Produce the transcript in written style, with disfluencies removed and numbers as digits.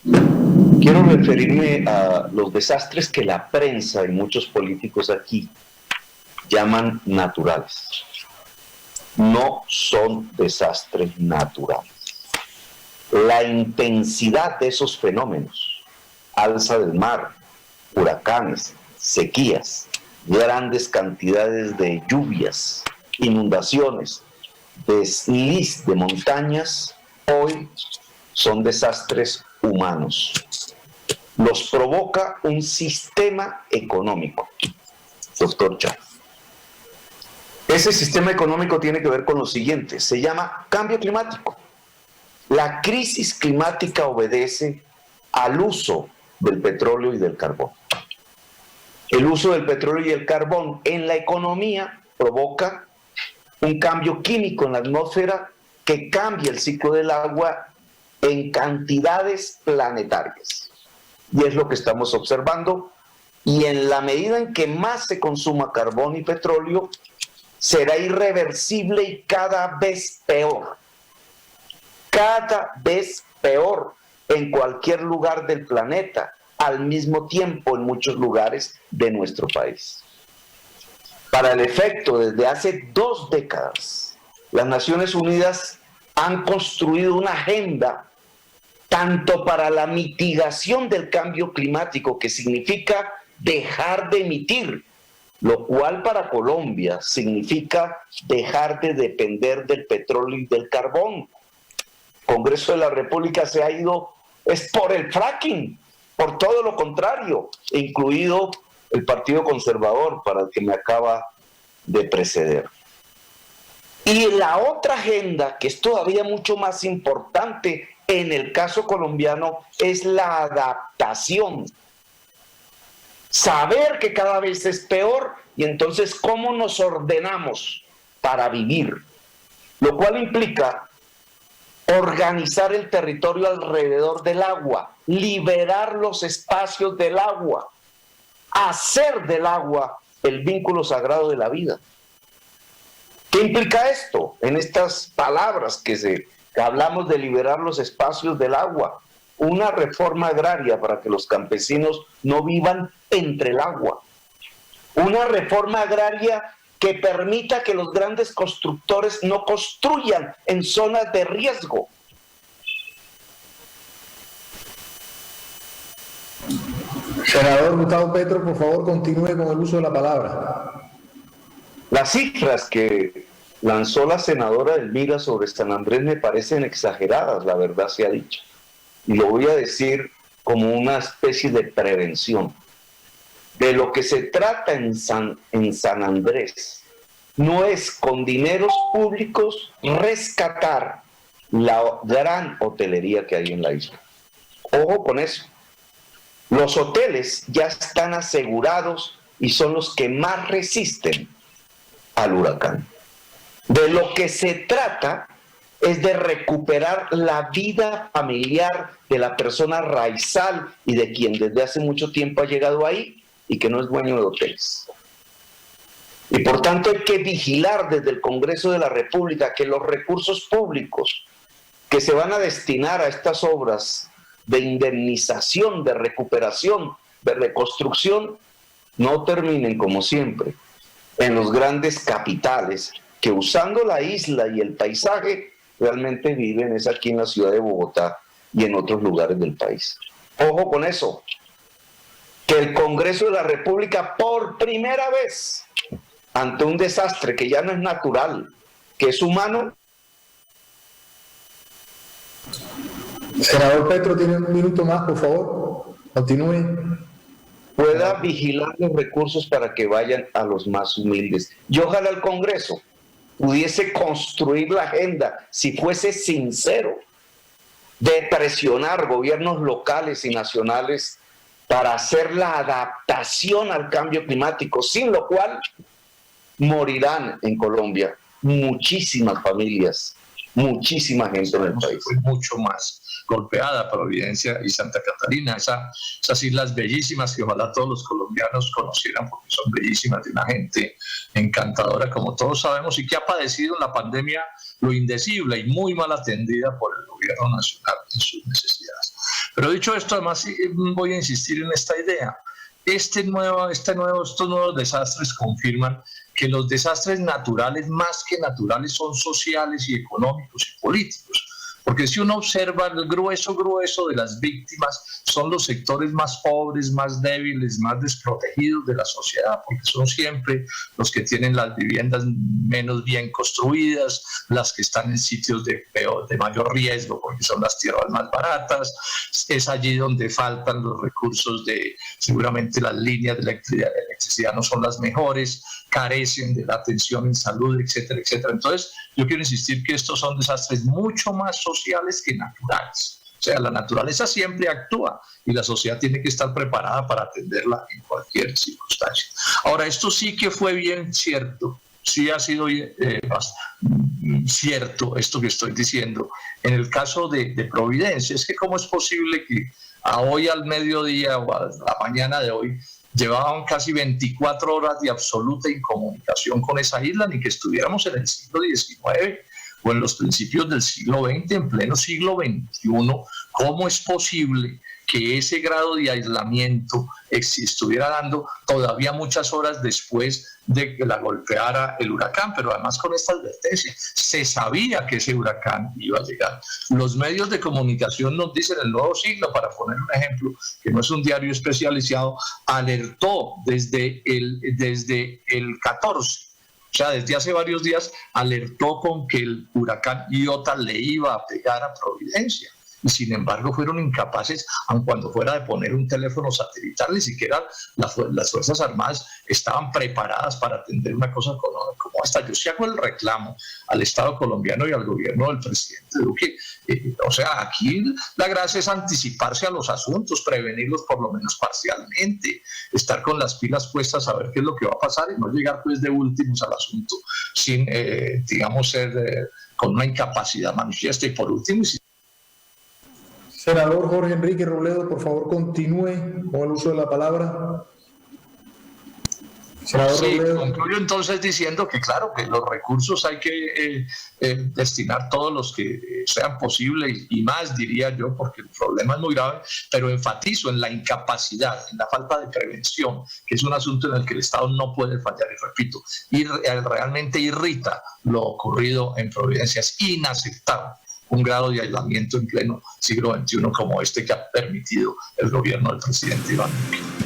Quiero referirme a los desastres que la prensa y muchos políticos aquí llaman naturales. No son desastres naturales. La intensidad de esos fenómenos, alza del mar, huracanes, sequías, grandes cantidades de lluvias, inundaciones, desliz de montañas, hoy son desastres humanos. Los provoca un sistema económico, doctor Chávez. Ese sistema económico tiene que ver con lo siguiente, se llama cambio climático. La crisis climática obedece al uso del petróleo y del carbón. El uso del petróleo y el carbón en la economía provoca un cambio químico en la atmósfera que cambia el ciclo del agua en cantidades planetarias. Y es lo que estamos observando. Y en la medida en que más se consuma carbón y petróleo, será irreversible y cada vez peor. Cada vez peor en cualquier lugar del planeta, al mismo tiempo en muchos lugares de nuestro país. Para el efecto, desde hace 2 décadas, las Naciones Unidas han construido una agenda tanto para la mitigación del cambio climático, que significa dejar de emitir, lo cual para Colombia significa dejar de depender del petróleo y del carbón. El Congreso de la República se ha ido, es por el fracking, por todo lo contrario, incluido el Partido Conservador, para el que me acaba de preceder. Y la otra agenda, que es todavía mucho más importante en el caso colombiano, es la adaptación. Saber que cada vez es peor y entonces cómo nos ordenamos para vivir, lo cual implica organizar el territorio alrededor del agua, liberar los espacios del agua, hacer del agua el vínculo sagrado de la vida. ¿Qué implica esto? En estas palabras que hablamos de liberar los espacios del agua, una reforma agraria para que los campesinos no vivan entre el agua, una reforma agraria que permita que los grandes constructores no construyan en zonas de riesgo. Senador Gustavo Petro, por favor, continúe con el uso de la palabra. Las cifras que lanzó la senadora Elvira sobre San Andrés me parecen exageradas, la verdad sea dicha. Y lo voy a decir como una especie de prevención. De lo que se trata en San Andrés no es con dineros públicos rescatar la gran hotelería que hay en la isla. Ojo con eso. Los hoteles ya están asegurados y son los que más resisten al huracán. De lo que se trata es de recuperar la vida familiar de la persona raizal y de quien desde hace mucho tiempo ha llegado ahí y que no es dueño de hoteles. Y por tanto hay que vigilar desde el Congreso de la República que los recursos públicos que se van a destinar a estas obras de indemnización, de recuperación, de reconstrucción, no terminen como siempre en los grandes capitales que, usando la isla y el paisaje, realmente viven es aquí en la ciudad de Bogotá y en otros lugares del país. Ojo con eso, que el Congreso de la República por primera vez, ante un desastre que ya no es natural, que es humano. Senador Petro, tiene 1 minuto más, por favor. Continúe. Pueda vigilar los recursos para que vayan a los más humildes. Y ojalá el Congreso pudiese construir la agenda, si fuese sincero, de presionar gobiernos locales y nacionales para hacer la adaptación al cambio climático, sin lo cual morirán en Colombia muchísimas familias, muchísima gente en el país. Mucho más golpeada, Providencia y Santa Catarina, esas islas bellísimas que ojalá todos los colombianos conocieran, porque son bellísimas, de una gente encantadora, como todos sabemos, y que ha padecido en la pandemia lo indecible y muy mal atendida por el gobierno nacional en sus necesidades. Pero dicho esto, además voy a insistir en esta idea. Estos nuevos desastres confirman que los desastres naturales, más que naturales, son sociales y económicos y políticos. Porque si uno observa el grueso de las víctimas, son los sectores más pobres, más débiles, más desprotegidos de la sociedad, porque son siempre los que tienen las viviendas menos bien construidas, las que están en sitios de mayor riesgo, porque son las tierras más baratas. Es allí donde faltan los recursos seguramente las líneas de electricidad no son las mejores, carecen de la atención en salud, etcétera, etcétera. Entonces, yo quiero insistir que estos son desastres mucho más sociales que naturales. O sea, la naturaleza siempre actúa y la sociedad tiene que estar preparada para atenderla en cualquier circunstancia. Ahora, esto sí que fue bien cierto, sí ha sido cierto esto que estoy diciendo. En el caso de Providencia, es que cómo es posible que a hoy al mediodía o a la mañana de hoy llevaban casi 24 horas de absoluta incomunicación con esa isla, ni que estuviéramos en el siglo XIX o en los principios del siglo XX, en pleno siglo XXI. ¿Cómo es posible que ese grado de aislamiento estuviera dando todavía muchas horas después de que la golpeara el huracán? Pero además con esta advertencia, se sabía que ese huracán iba a llegar. Los medios de comunicación nos dicen, El Nuevo Siglo, para poner un ejemplo, que no es un diario especializado, alertó desde el 14, o sea, desde hace varios días, alertó con que el huracán Iota le iba a pegar a Providencia. Y sin embargo fueron incapaces, aun cuando fuera de poner un teléfono satelital, ni siquiera las Fuerzas Armadas estaban preparadas para atender una cosa como esta. Yo sí hago el reclamo al Estado colombiano y al gobierno del presidente Duque. O sea, aquí la gracia es anticiparse a los asuntos, prevenirlos por lo menos parcialmente, estar con las pilas puestas a ver qué es lo que va a pasar y no llegar pues de últimos al asunto sin, digamos, ser con una incapacidad manifiesta. Y por último, Senador Jorge Enrique Robledo, por favor, continúe con el uso de la palabra. Senador Robledo. Concluyo entonces diciendo que claro, que los recursos hay que destinar todos los que sean posibles y más, diría yo, porque el problema es muy grave, pero enfatizo en la incapacidad, en la falta de prevención, que es un asunto en el que el Estado no puede fallar, y repito, realmente irrita lo ocurrido en Providencia. Es inaceptable un grado de aislamiento en pleno siglo XXI como este que ha permitido el gobierno del presidente Iván Duque.